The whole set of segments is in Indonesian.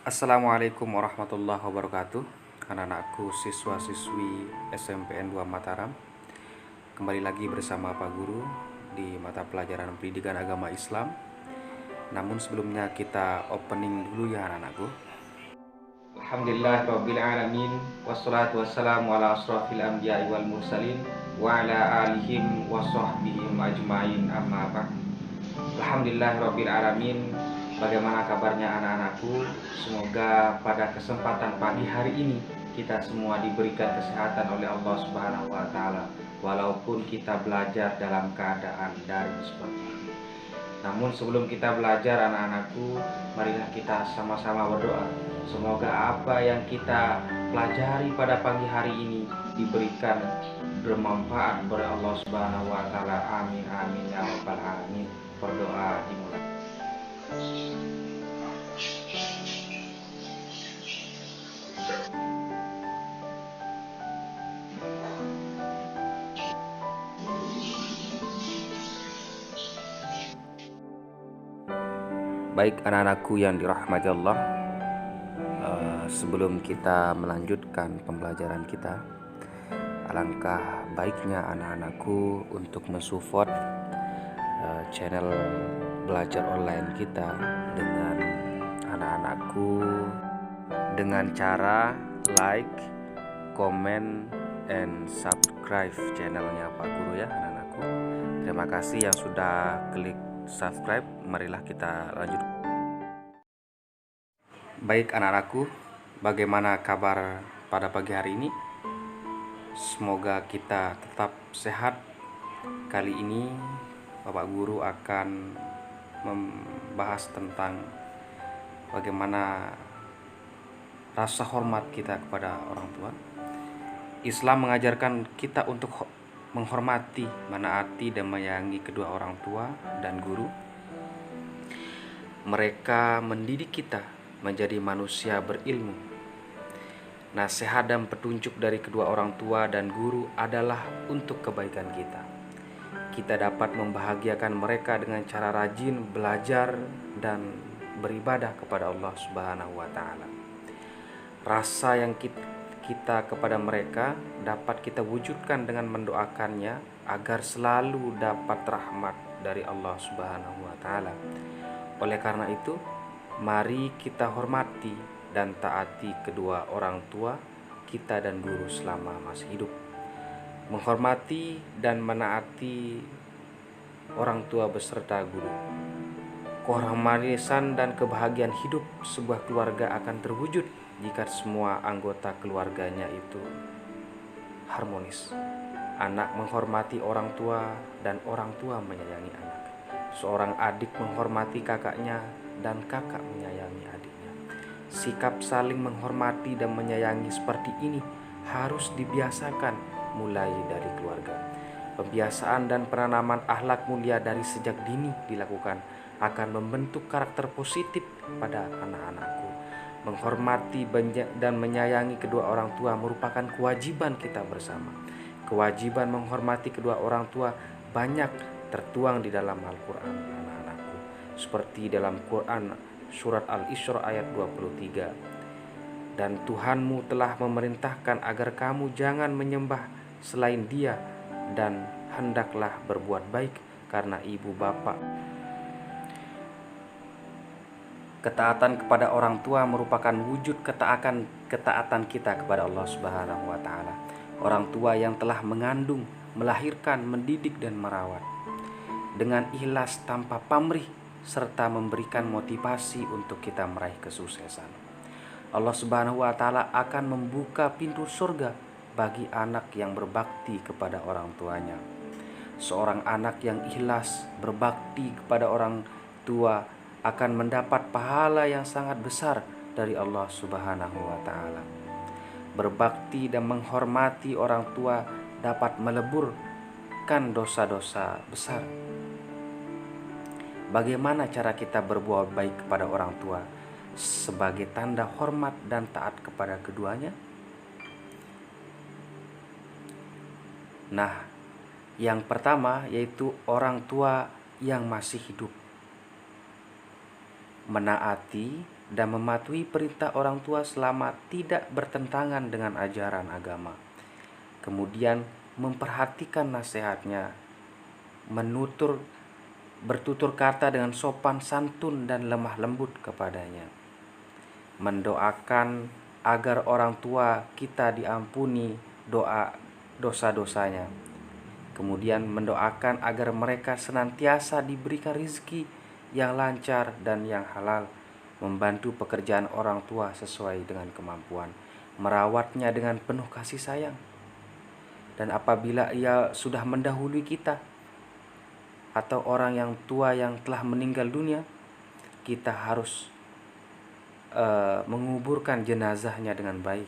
Assalamualaikum warahmatullahi wabarakatuh. Anak-anakku siswa-siswi SMPN 2 Mataram. Kembali lagi bersama Pak Guru di mata pelajaran pendidikan agama Islam. Namun sebelumnya kita opening dulu ya anak-anakku. Alhamdulillahirrabbilalamin. Wassalatu wassalamu ala asrafil anbiya'i wal mursalin wa ala alihim wa sahbihim ajma'in amma ba'd. Alhamdulillahirrabbilalamin. Bagaimana kabarnya anak-anakku? Semoga pada kesempatan pagi hari ini kita semua diberikan kesehatan oleh Allah Subhanahu wa taala, walaupun kita belajar dalam keadaan daring seperti ini. Namun sebelum kita belajar anak-anakku, marilah kita sama-sama berdoa. Semoga apa yang kita pelajari pada pagi hari ini diberikan bermanfaat oleh Allah Subhanahu wa taala. Amin amin ya rabbal alamin. Berdoa dimulai. Baik anak-anakku yang dirahmati Allah, sebelum kita melanjutkan pembelajaran kita, alangkah baiknya anak-anakku untuk mensupport channel belajar online kita dengan anak-anakku dengan cara like, comment, and subscribe channelnya Pak Guru ya anak-anakku. Terima kasih yang sudah klik subscribe. Marilah kita lanjut. Baik anak-anakku, bagaimana kabar pada pagi hari ini? Semoga kita tetap sehat. Kali ini Bapak Guru akan membahas tentang bagaimana rasa hormat kita kepada orang tua. Islam mengajarkan kita untuk menghormati, menaati, dan menyayangi kedua orang tua dan guru. Mereka mendidik kita menjadi manusia berilmu. Nasihat dan petunjuk dari kedua orang tua dan guru adalah untuk kebaikan kita. Kita dapat membahagiakan mereka dengan cara rajin belajar dan beribadah kepada Allah Subhanahu wa taala. Rasa yang kita kepada mereka dapat kita wujudkan dengan mendoakannya agar selalu dapat rahmat dari Allah Subhanahu wa taala. Oleh karena itu, mari kita hormati dan taati kedua orang tua kita dan guru selama masih hidup. Menghormati dan menaati orang tua beserta guru, keharmonisan dan kebahagiaan hidup sebuah keluarga akan terwujud jika semua anggota keluarganya itu harmonis. Anak menghormati orang tua dan orang tua menyayangi anak. Seorang adik menghormati kakaknya dan kakak menyayangi adiknya. Sikap saling menghormati dan menyayangi seperti ini harus dibiasakan mulai dari keluarga. Pembiasaan dan penanaman akhlak mulia dari sejak dini dilakukan akan membentuk karakter positif pada anak-anakku. Menghormati dan menyayangi kedua orang tua merupakan kewajiban kita bersama. Kewajiban menghormati kedua orang tua banyak tertuang di dalam Al-Quran anak-anakku. Seperti dalam Quran surat Al-Isra ayat 23. Dan Tuhanmu telah memerintahkan agar kamu jangan menyembah selain Dia, dan hendaklah berbuat baik karena ibu bapa. Ketaatan kepada orang tua merupakan wujud ketaatan kita kepada Allah Subhanahu wa taala. Orang tua yang telah mengandung, melahirkan, mendidik dan merawat dengan ikhlas tanpa pamrih serta memberikan motivasi untuk kita meraih kesuksesan. Allah Subhanahu wa taala akan membuka pintu surga bagi anak yang berbakti kepada orang tuanya. Seorang anak yang ikhlas berbakti kepada orang tua akan mendapat pahala yang sangat besar dari Allah Subhanahu wa taala. Berbakti dan menghormati orang tua dapat meleburkan dosa-dosa besar. Bagaimana cara kita berbuat baik kepada orang tua sebagai tanda hormat dan taat kepada keduanya? Nah, yang pertama yaitu orang tua yang masih hidup. Menaati dan mematuhi perintah orang tua selama tidak bertentangan dengan ajaran agama. Kemudian memperhatikan nasihatnya, bertutur kata dengan sopan santun dan lemah lembut kepadanya. Mendoakan agar orang tua kita diampuni dosa-dosanya. Kemudian mendoakan agar mereka senantiasa diberikan rezeki yang lancar dan yang halal, membantu pekerjaan orang tua sesuai dengan kemampuan, merawatnya dengan penuh kasih sayang. Dan apabila ia sudah mendahului kita atau orang yang tua yang telah meninggal dunia, kita harus menguburkan jenazahnya dengan baik,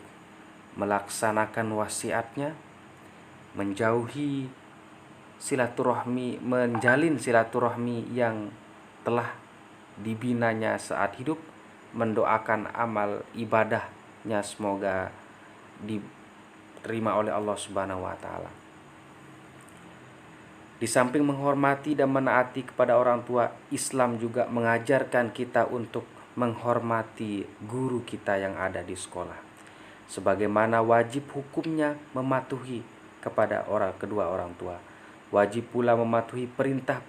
melaksanakan wasiatnya, menjalin silaturahmi yang telah dibinanya saat hidup, mendoakan amal ibadahnya semoga diterima oleh Allah Subhanahu wa taala. Di samping menghormati dan menaati kepada orang tua, Islam juga mengajarkan kita untuk menghormati guru kita yang ada di sekolah, sebagaimana wajib hukumnya mematuhi kepada kedua orang tua. Wajib pula mematuhi perintah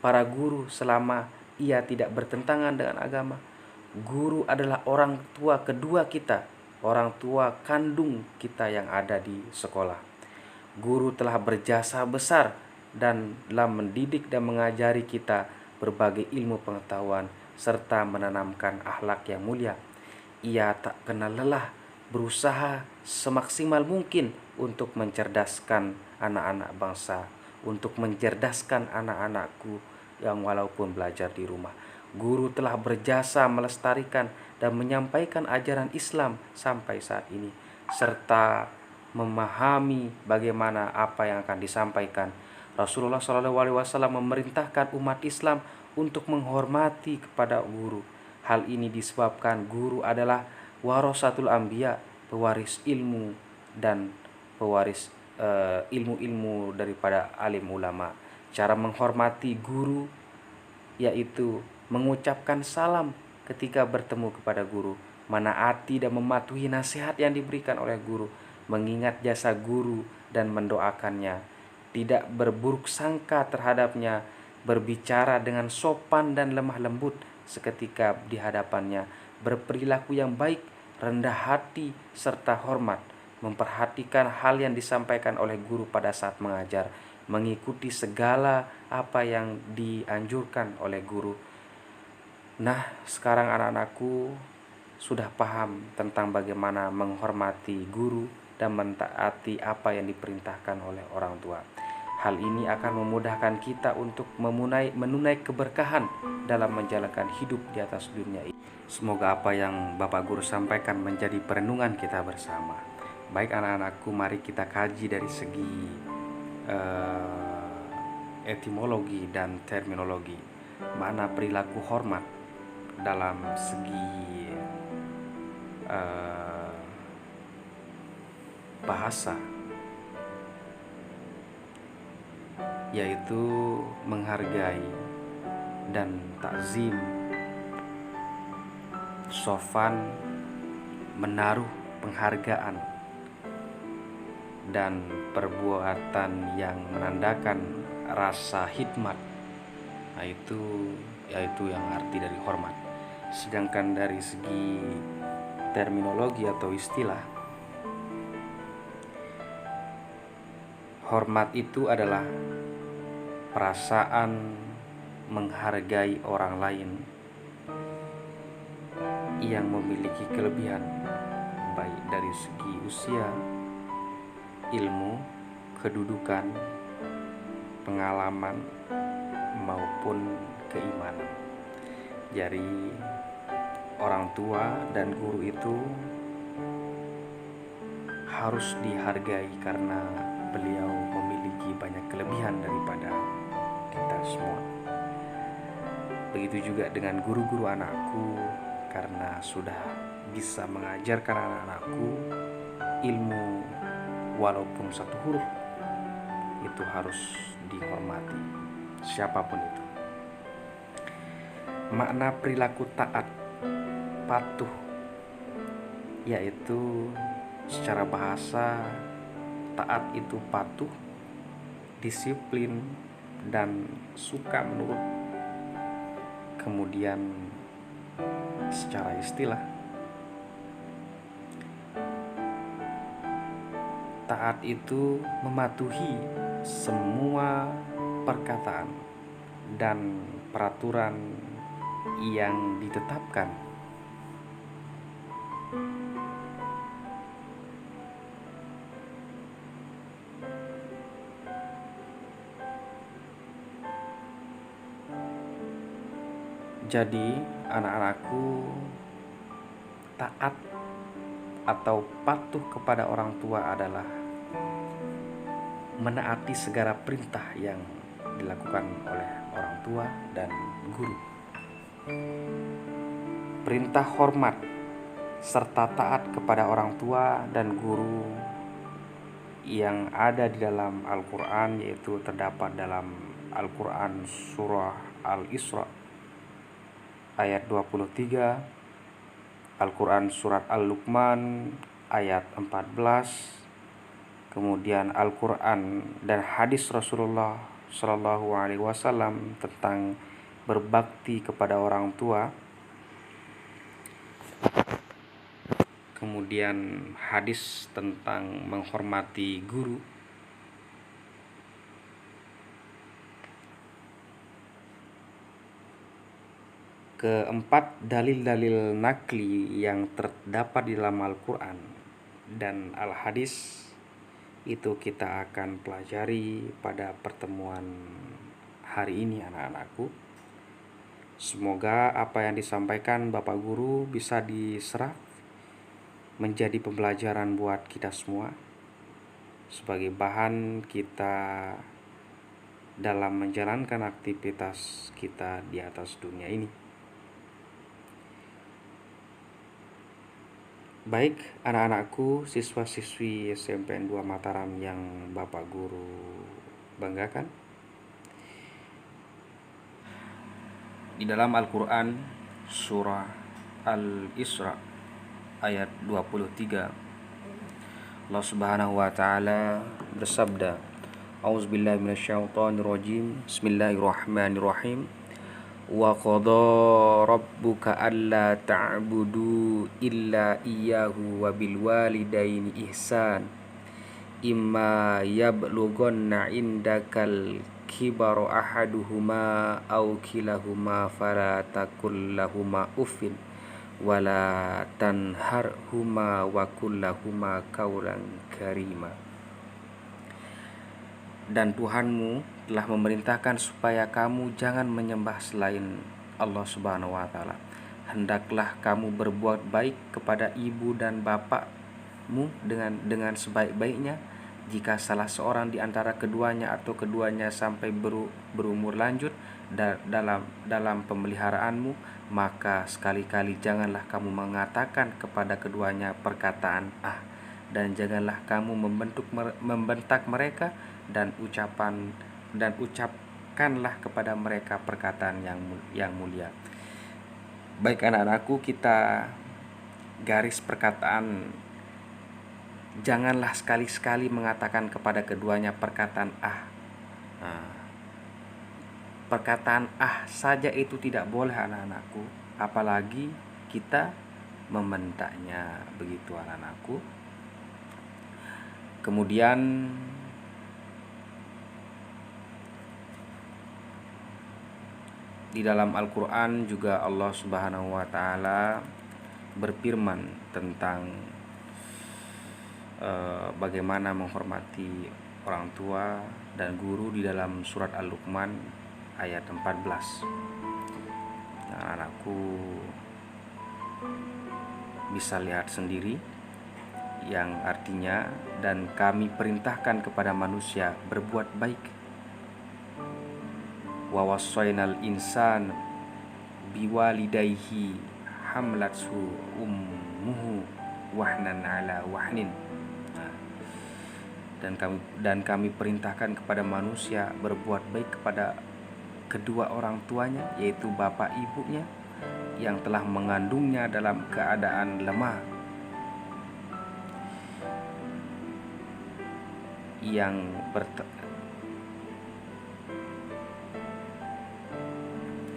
para guru selama ia tidak bertentangan dengan agama. Guru adalah orang tua kedua kita, orang tua kandung kita yang ada di sekolah. Guru telah berjasa besar dan dalam mendidik dan mengajari kita berbagai ilmu pengetahuan serta menanamkan akhlak yang mulia. Ia tak kenal lelah, berusaha semaksimal mungkin untuk mencerdaskan anak-anak bangsa, untuk mencerdaskan anak-anakku yang walaupun belajar di rumah. Guru telah berjasa melestarikan dan menyampaikan ajaran Islam sampai saat ini, serta memahami bagaimana apa yang akan disampaikan. Rasulullah SAW memerintahkan umat Islam untuk menghormati kepada guru. Hal ini disebabkan guru adalah warasatul anbiya, pewaris ilmu dan pewaris ilmu-ilmu daripada alim ulama. Cara menghormati guru yaitu mengucapkan salam ketika bertemu kepada guru, menaati dan mematuhi nasihat yang diberikan oleh guru, mengingat jasa guru dan mendoakannya, tidak berburuk sangka terhadapnya, berbicara dengan sopan dan lemah lembut seketika di hadapannya, berperilaku yang baik, rendah hati serta hormat, memperhatikan hal yang disampaikan oleh guru pada saat mengajar, mengikuti segala apa yang dianjurkan oleh guru. Nah, sekarang anak-anakku sudah paham tentang bagaimana menghormati guru dan mentaati apa yang diperintahkan oleh orang tua. Hal ini akan memudahkan kita untuk menunai keberkahan dalam menjalankan hidup di atas dunia ini. Semoga apa yang Bapak Guru sampaikan menjadi perenungan kita bersama. Baik anak-anakku, mari kita kaji dari segi etimologi dan terminologi. Mana perilaku hormat dalam segi bahasa, yaitu menghargai dan takzim, sopan, menaruh penghargaan, dan perbuatan yang menandakan rasa hikmat, yaitu yang arti dari hormat. Sedangkan dari segi terminologi atau istilah, hormat itu adalah perasaan menghargai orang lain yang memiliki kelebihan, baik dari segi usia, ilmu, kedudukan, pengalaman, maupun keimanan. Jadi orang tua dan guru itu harus dihargai karena beliau memiliki banyak kelebihan daripada kita semua. Begitu juga dengan guru-guru anakku, karena sudah bisa mengajarkan anak-anakku ilmu walaupun satu huruf, itu harus dihormati siapapun itu. Makna perilaku taat patuh, yaitu secara bahasa taat itu patuh, disiplin, dan suka menurut. Kemudian secara istilah, taat itu mematuhi semua perkataan dan peraturan yang ditetapkan. Jadi, anak-anakku, taat atau patuh kepada orang tua adalah menaati segala perintah yang dilakukan oleh orang tua dan guru. Perintah hormat serta taat kepada orang tua dan guru yang ada di dalam Al-Quran, yaitu terdapat dalam Al-Quran surah Al-Isra ayat 23, Al-Quran surat Al-Luqman ayat 14, kemudian Al-Quran dan hadis Rasulullah Shallallahu Alaihi Wasallam tentang berbakti kepada orang tua, kemudian hadis tentang menghormati guru, keempat, dalil-dalil nakli yang terdapat di dalam Al-Quran dan Al-Hadis itu kita akan pelajari pada pertemuan hari ini, anak-anakku. Semoga apa yang disampaikan Bapak Guru bisa diserap menjadi pembelajaran buat kita semua sebagai bahan kita dalam menjalankan aktivitas kita di atas dunia ini. Baik, anak-anakku, siswa-siswi SMPN 2 Mataram yang Bapak Guru banggakan, di dalam Al-Quran surah Al-Isra ayat 23, Allah Subhanahu wa taala bersabda, A'udzubillahi minasyaitonirrajim. Bismillahirrahmanirrahim. Wa qada rabbuka alla ta'budu illa iyyahu wa bil walidaini ihsan imma yablughanna indakal kibaru ahaduhuma aw kilahuma fala taqul lahuma uffin wala tanharhuma wa qul lahuma qawlan karima. Dan Tuhanmu telah memerintahkan supaya kamu jangan menyembah selain Allah Subhanahu wa taala. Hendaklah kamu berbuat baik kepada ibu dan bapakmu dengan sebaik-baiknya. Jika salah seorang di antara keduanya atau keduanya sampai berumur lanjut dalam pemeliharaanmu, maka sekali-kali janganlah kamu mengatakan kepada keduanya perkataan ah, dan janganlah kamu membentak mereka, dan ucapkanlah kepada mereka perkataan yang mulia. Baik anak-anakku, kita garis perkataan, janganlah sekali-sekali mengatakan kepada keduanya perkataan ah. Perkataan ah saja itu tidak boleh anak-anakku, apalagi kita membentaknya, begitu anak-anakku. Kemudian di dalam Al-Quran juga Allah Subhanahu wa taala berfirman tentang bagaimana menghormati orang tua dan guru di dalam surat Al-Luqman ayat 14. Nah, anakku bisa lihat sendiri, yang artinya, dan kami perintahkan kepada manusia berbuat baik. Wa wassaynal insan biwalidayhi hamlathu ummuhu wahnan ala wahnin. Dan kami perintahkan kepada manusia berbuat baik kepada kedua orang tuanya, yaitu bapak ibunya, yang telah mengandungnya dalam keadaan lemah,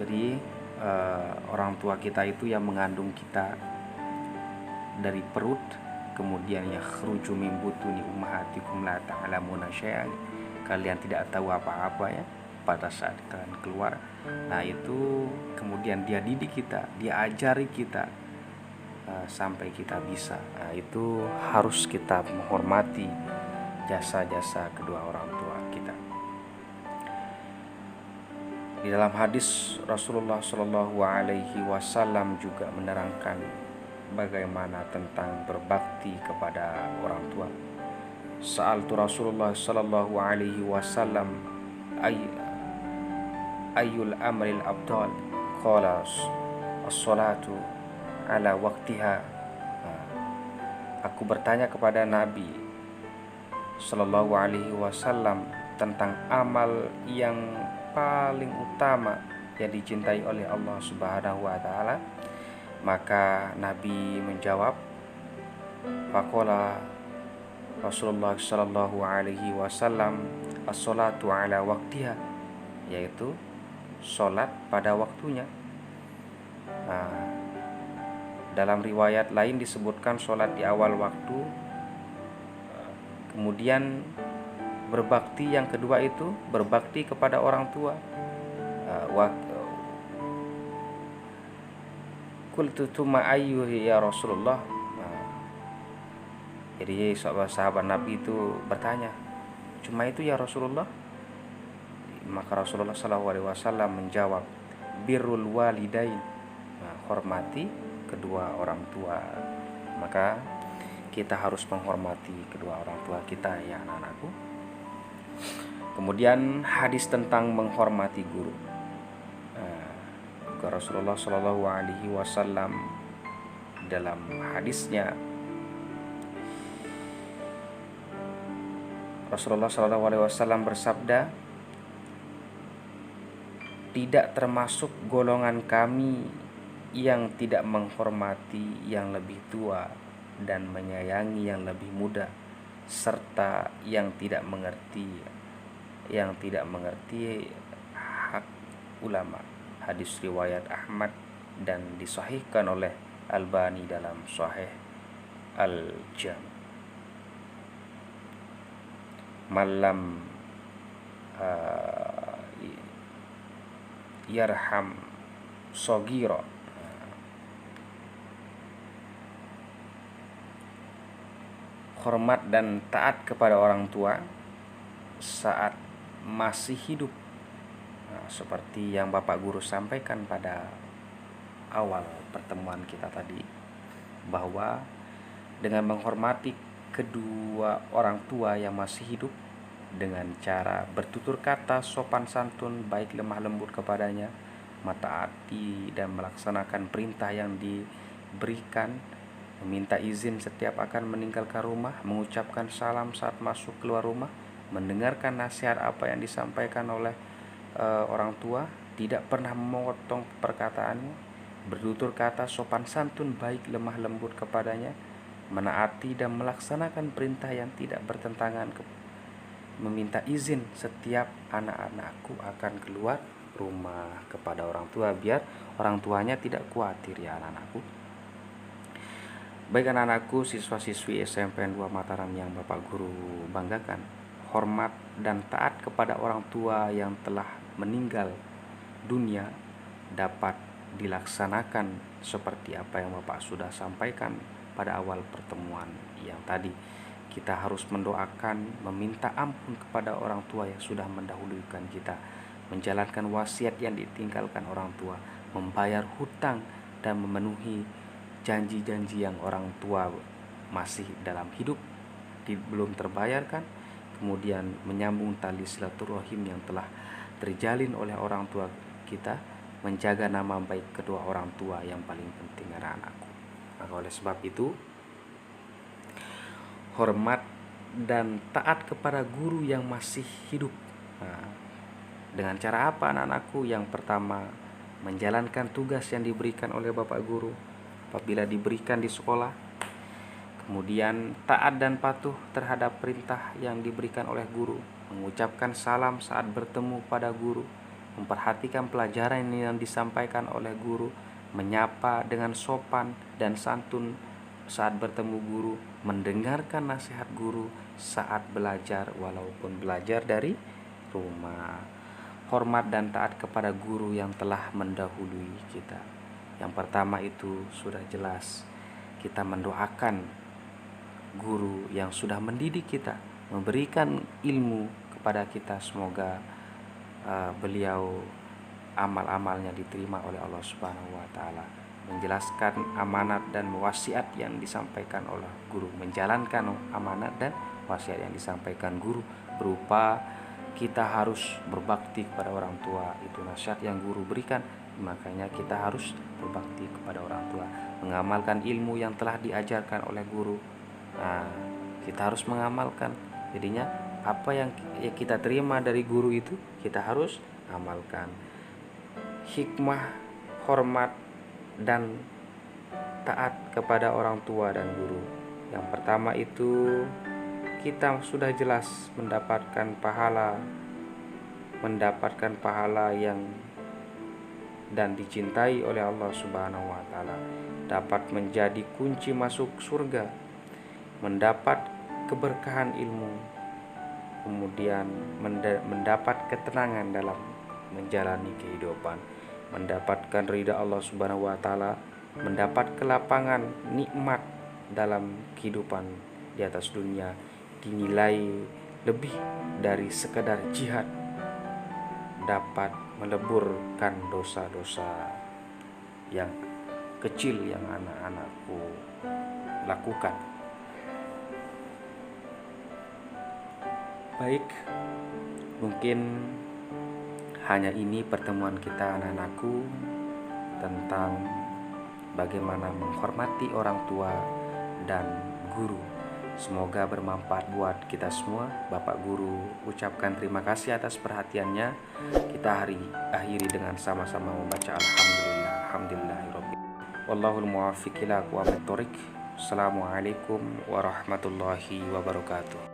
jadi orang tua kita itu yang mengandung kita dari perut, kemudian yakhruju min butuni ummahatikum la ta'lamuna syai'an, kalian tidak tahu apa-apa ya pada saat kalian keluar. Nah itu kemudian dia didik kita, dia ajari kita sampai kita bisa. Nah itu harus kita menghormati jasa-jasa kedua orang tua kita. Di dalam hadis Rasulullah Shallallahu Alaihi Wasallam juga menerangkan bagaimana tentang berbakti kepada orang tua. Sa'altu Rasulullah Shallallahu Alaihi Wasallam ayyul amril abdal, qala as-salatu ala waktiha. Aku bertanya kepada Nabi Sallallahu Alaihi Wasallam tentang amal yang paling utama yang dicintai oleh Allah Subhanahu wa taala. Maka Nabi menjawab, faqala Rasulullah Sallallahu Alaihi Wasallam as-salatu ala waktiha, yaitu sholat pada waktunya. Dalam riwayat lain disebutkan sholat di awal waktu. Kemudian berbakti yang kedua itu berbakti kepada orang tua. Qultu tuma ayyuhi ya Rasulullah. Jadi sahabat Nabi itu bertanya, cuma itu ya Rasulullah? Maka Rasulullah SAW menjawab, birrul walidain, hormati kedua orang tua. Maka kita harus menghormati kedua orang tua kita ya anak-anakku. Kemudian hadis tentang menghormati guru. Rasulullah Shallallahu Alaihi Wasallam dalam hadisnya, Rasulullah Shallallahu Alaihi Wasallam bersabda, tidak termasuk golongan kami yang tidak menghormati yang lebih tua dan menyayangi yang lebih muda, serta yang tidak mengerti hak ulama. Hadis riwayat Ahmad dan disahihkan oleh Albani dalam Sahih Al-Jami. Malam yarham sogiro, hormat dan taat kepada orang tua saat masih hidup. Seperti yang Bapak Guru sampaikan pada awal pertemuan kita tadi, bahwa dengan menghormati kedua orang tua yang masih hidup dengan cara bertutur kata sopan santun, baik lemah lembut kepadanya, mentaati dan melaksanakan perintah yang diberikan, meminta izin setiap akan meninggalkan rumah, mengucapkan salam saat masuk keluar rumah, mendengarkan nasihat apa yang disampaikan oleh orang tua, tidak pernah memotong perkataannya, bertutur kata sopan santun, baik lemah lembut kepadanya, menaati dan melaksanakan perintah yang tidak bertentangan, meminta izin setiap anak-anakku akan keluar rumah kepada orang tua, biar orang tuanya tidak khawatir ya anak-anakku. Baik anak-anakku, siswa-siswi SMP 2 Mataram yang Bapak Guru banggakan, hormat dan taat kepada orang tua yang telah meninggal dunia dapat dilaksanakan seperti apa yang Bapak sudah sampaikan pada awal pertemuan yang tadi. Kita harus mendoakan, meminta ampun kepada orang tua yang sudah mendahulukan kita, menjalankan wasiat yang ditinggalkan orang tua, membayar hutang dan memenuhi janji-janji yang orang tua masih dalam hidup belum terbayarkan, kemudian menyambung tali silaturahim yang telah terjalin oleh orang tua kita, menjaga nama baik kedua orang tua yang paling penting anak-anakku. Maka oleh sebab itu, hormat dan taat kepada guru yang masih hidup. Dengan cara apa anak-anakku? Yang pertama, menjalankan tugas yang diberikan oleh Bapak Guru apabila diberikan di sekolah, kemudian taat dan patuh terhadap perintah yang diberikan oleh guru, mengucapkan salam saat bertemu pada guru, memperhatikan pelajaran yang disampaikan oleh guru, menyapa dengan sopan dan santun saat bertemu guru, mendengarkan nasihat guru saat belajar walaupun belajar dari rumah, hormat dan taat kepada guru yang telah mendahului kita. Yang pertama itu sudah jelas, kita mendoakan guru yang sudah mendidik kita, memberikan ilmu kepada kita, semoga beliau amal-amalnya diterima oleh Allah Subhanahu wa taala, menjelaskan amanat dan wasiat yang disampaikan oleh guru, menjalankan amanat dan wasiat yang disampaikan guru berupa kita harus berbakti kepada orang tua. Itu nasihat yang guru berikan, makanya kita harus berbakti kepada orang tua, mengamalkan ilmu yang telah diajarkan oleh guru. Nah, kita harus mengamalkan. Jadinya apa yang kita terima dari guru itu kita harus amalkan. Hikmah, hormat dan taat kepada orang tua dan guru. Yang pertama itu kita sudah jelas mendapatkan pahala yang dan dicintai oleh Allah Subhanahu wa taala, dapat menjadi kunci masuk surga, mendapat keberkahan ilmu, kemudian mendapat ketenangan dalam menjalani kehidupan, mendapatkan ridha Allah Subhanahu wa taala, mendapat kelapangan nikmat dalam kehidupan di atas dunia, dinilai lebih dari sekedar jihad, dapat meleburkan dosa-dosa yang kecil yang anak-anakku lakukan. Baik, mungkin hanya ini pertemuan kita anak-anakku tentang bagaimana menghormati orang tua dan guru. Semoga bermanfaat buat kita semua. Bapak Guru ucapkan terima kasih atas perhatiannya. Kita akhiri dengan sama-sama membaca Alhamdulillah, Alhamdulillahirabbil alamin. Wallahul muwaffiq ila aqwamit thoriq. Assalamualaikum warahmatullahi wabarakatuh.